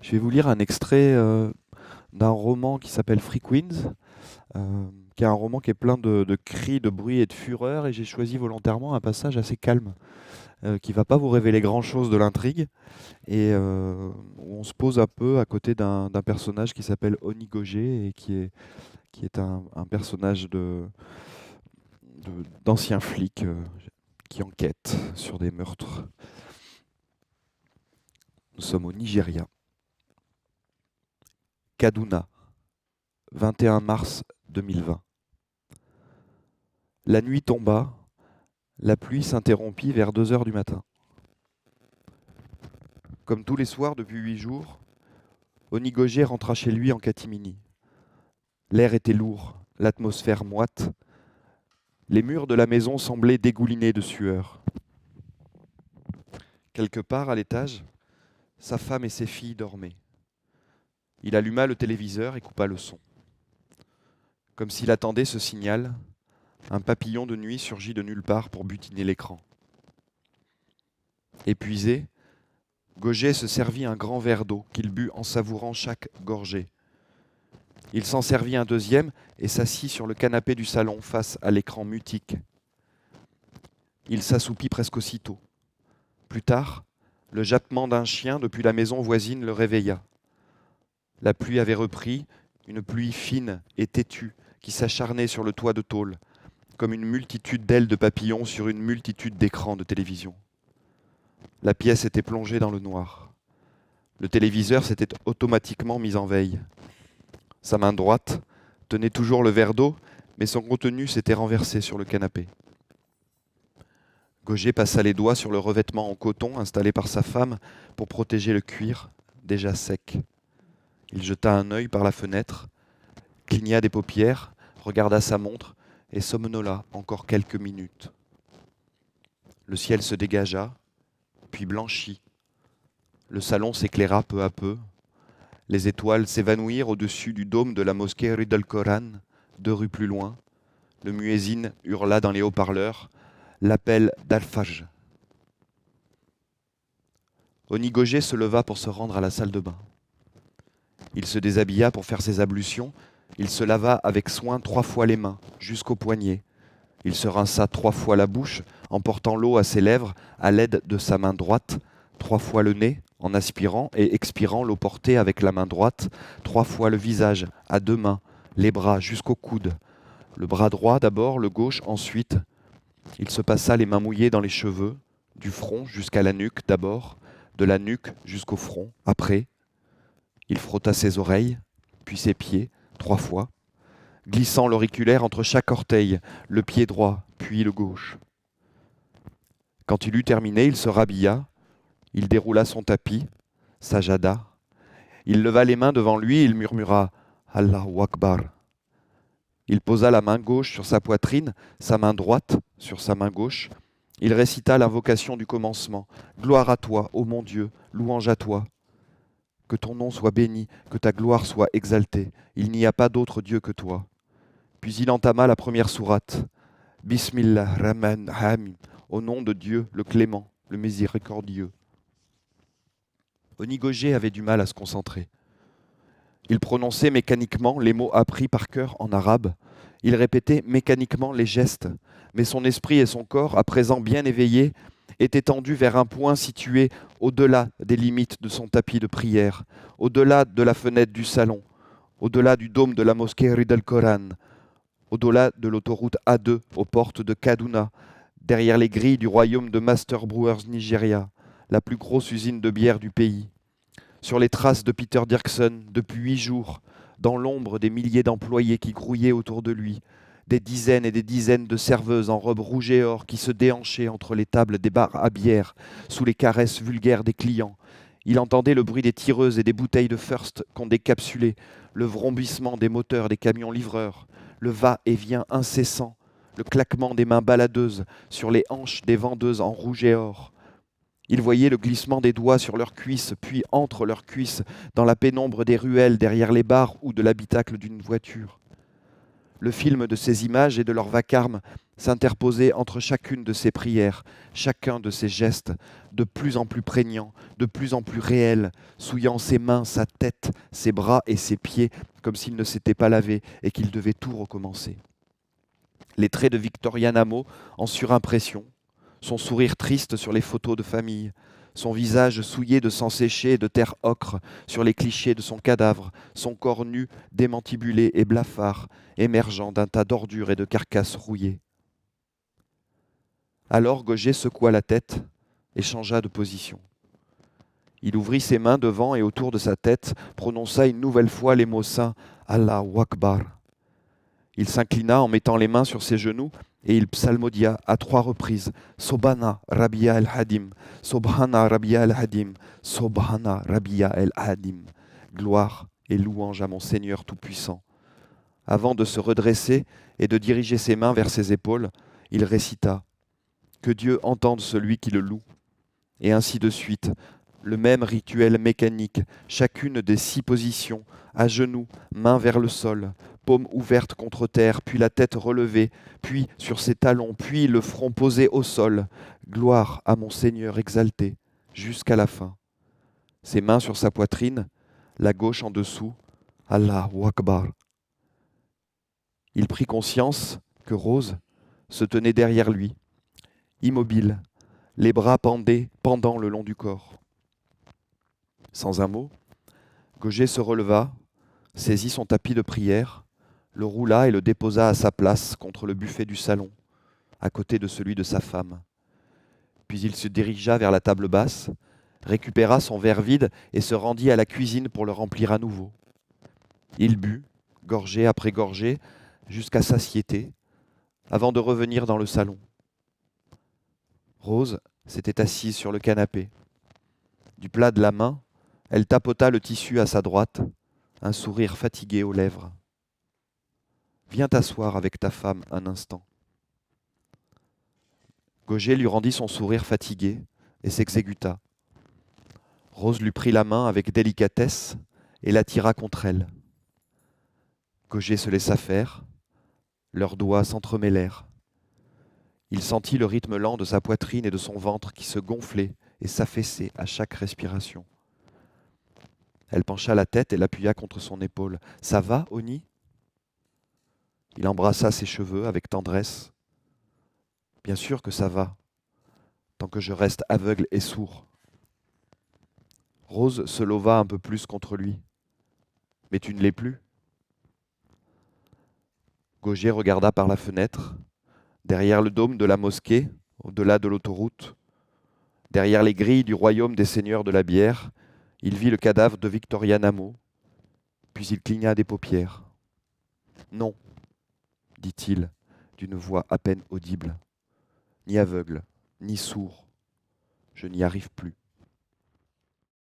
Je vais vous lire un extrait d'un roman qui s'appelle Frequenz, qui est un roman qui est plein de cris, de bruit et de fureur, et j'ai choisi volontairement un passage assez calme, qui va pas vous révéler grand-chose de l'intrigue, et où on se pose un peu à côté d'un personnage qui s'appelle Onigoge, et qui est un personnage d'ancien flic qui enquête sur des meurtres. Nous sommes au Nigeria. Kaduna, 21 mars 2020. La nuit tomba, la pluie s'interrompit vers 2 heures du matin. Comme tous les soirs depuis 8 jours, Onigoge rentra chez lui en catimini. L'air était lourd, l'atmosphère moite. Les murs de la maison semblaient dégoulinés de sueur. Quelque part à l'étage, sa femme et ses filles dormaient. Il alluma le téléviseur et coupa le son. Comme s'il attendait ce signal, un papillon de nuit surgit de nulle part pour butiner l'écran. Épuisé, Gauget se servit un grand verre d'eau qu'il but en savourant chaque gorgée. Il s'en servit un deuxième et s'assit sur le canapé du salon face à l'écran mutique. Il s'assoupit presque aussitôt. Plus tard, le jappement d'un chien depuis la maison voisine le réveilla. La pluie avait repris, une pluie fine et têtue qui s'acharnait sur le toit de tôle, comme une multitude d'ailes de papillons sur une multitude d'écrans de télévision. La pièce était plongée dans le noir. Le téléviseur s'était automatiquement mis en veille. Sa main droite tenait toujours le verre d'eau, mais son contenu s'était renversé sur le canapé. Gauger passa les doigts sur le revêtement en coton installé par sa femme pour protéger le cuir, déjà sec. Il jeta un œil par la fenêtre, cligna des paupières, regarda sa montre et somnola encore quelques minutes. Le ciel se dégagea, puis blanchit. Le salon s'éclaira peu à peu. Les étoiles s'évanouirent au-dessus du dôme de la mosquée Rue del Coran, 2 rues plus loin. Le muezzin hurla dans les haut-parleurs l'appel d'Al-Fajr. Onigoge se leva pour se rendre à la salle de bain. Il se déshabilla pour faire ses ablutions. Il se lava avec soin 3 fois les mains, jusqu'aux poignets. Il se rinça 3 fois la bouche en portant l'eau à ses lèvres à l'aide de sa main droite, 3 fois le nez en aspirant et expirant l'eau portée avec la main droite, 3 fois le visage à 2 mains, les bras jusqu'au coude. Le bras droit d'abord, le gauche ensuite. Il se passa les mains mouillées dans les cheveux, du front jusqu'à la nuque d'abord, de la nuque jusqu'au front après. Il frotta ses oreilles, puis ses pieds, 3 fois, glissant l'auriculaire entre chaque orteil, le pied droit, puis le gauche. Quand il eut terminé, il se rhabilla, il déroula son tapis, sajada. Il leva les mains devant lui et il murmura « Allahu Akbar ». Il posa la main gauche sur sa poitrine, sa main droite sur sa main gauche. Il récita l'invocation du commencement. « Gloire à toi, ô mon Dieu, louange à toi. Que ton nom soit béni, que ta gloire soit exaltée. Il n'y a pas d'autre Dieu que toi. » Puis il entama la première sourate. « Bismillah Rahman Rahim » au nom de Dieu, le clément, le miséricordieux. Onigoge avait du mal à se concentrer. Il prononçait mécaniquement les mots appris par cœur en arabe. Il répétait mécaniquement les gestes, mais son esprit et son corps, à présent bien éveillés, étaient tendus vers un point situé au-delà des limites de son tapis de prière, au-delà de la fenêtre du salon, au-delà du dôme de la mosquée Rue del Coran, au-delà de l'autoroute A2 aux portes de Kaduna, derrière les grilles du royaume de Master Brewers Nigeria, la plus grosse usine de bière du pays. Sur les traces de Peter Dirksen depuis 8 jours, dans l'ombre des milliers d'employés qui grouillaient autour de lui, des dizaines et des dizaines de serveuses en robe rouge et or qui se déhanchaient entre les tables des bars à bière, sous les caresses vulgaires des clients. Il entendait le bruit des tireuses et des bouteilles de First qu'on décapsulait, le vrombissement des moteurs des camions livreurs, le va-et-vient incessant, le claquement des mains baladeuses sur les hanches des vendeuses en rouge et or. Il voyait le glissement des doigts sur leurs cuisses, puis entre leurs cuisses, dans la pénombre des ruelles, derrière les bars ou de l'habitacle d'une voiture. Le film de ces images et de leur vacarme s'interposait entre chacune de ses prières, chacun de ses gestes, de plus en plus prégnants, de plus en plus réels, souillant ses mains, sa tête, ses bras et ses pieds, comme s'il ne s'était pas lavé et qu'il devait tout recommencer. Les traits de Victoria Namo en surimpression, son sourire triste sur les photos de famille, son visage souillé de sang séché et de terre ocre sur les clichés de son cadavre, son corps nu, démantibulé et blafard, émergeant d'un tas d'ordures et de carcasses rouillées. Alors Gauger secoua la tête et changea de position. Il ouvrit ses mains devant et autour de sa tête, prononça une nouvelle fois les mots saints « Allahu Akbar ». Il s'inclina en mettant les mains sur ses genoux et il psalmodia à 3 reprises « Sobhana Rabbiya el-Hadim, Sobhana Rabbiya el-Hadim, Sobhana Rabbiya el-Hadim » Gloire et louange à mon Seigneur Tout-Puissant. Avant de se redresser et de diriger ses mains vers ses épaules, il récita « Que Dieu entende celui qui le loue » et ainsi de suite. Le même rituel mécanique, chacune des 6 positions, à genoux, mains vers le sol, paume ouverte contre terre, puis la tête relevée, puis sur ses talons, puis le front posé au sol. Gloire à mon Seigneur exalté, jusqu'à la fin. Ses mains sur sa poitrine, la gauche en dessous, Allahu Akbar. Il prit conscience que Rose se tenait derrière lui, immobile, les bras pendant le long du corps. Sans un mot, Gauger se releva, saisit son tapis de prière, le roula et le déposa à sa place contre le buffet du salon, à côté de celui de sa femme. Puis il se dirigea vers la table basse, récupéra son verre vide et se rendit à la cuisine pour le remplir à nouveau. Il but, gorgée après gorgée, jusqu'à satiété, avant de revenir dans le salon. Rose s'était assise sur le canapé. Du plat de la main, elle tapota le tissu à sa droite, un sourire fatigué aux lèvres. « Viens t'asseoir avec ta femme un instant. » Gauger lui rendit son sourire fatigué et s'exécuta. Rose lui prit la main avec délicatesse et l'attira contre elle. Gauger se laissa faire, leurs doigts s'entremêlèrent. Il sentit le rythme lent de sa poitrine et de son ventre qui se gonflaient et s'affaissaient à chaque respiration. Elle pencha la tête et l'appuya contre son épaule. « Ça va, Oni ?» Il embrassa ses cheveux avec tendresse. « Bien sûr que ça va, tant que je reste aveugle et sourd. » Rose se leva un peu plus contre lui. « Mais tu ne l'es plus ?» Gauger regarda par la fenêtre, derrière le dôme de la mosquée, au-delà de l'autoroute, derrière les grilles du royaume des seigneurs de la bière. Il vit le cadavre de Victoria Namo, puis il cligna des paupières. « Non, » dit-il, d'une voix à peine audible, « ni aveugle, ni sourd, je n'y arrive plus. »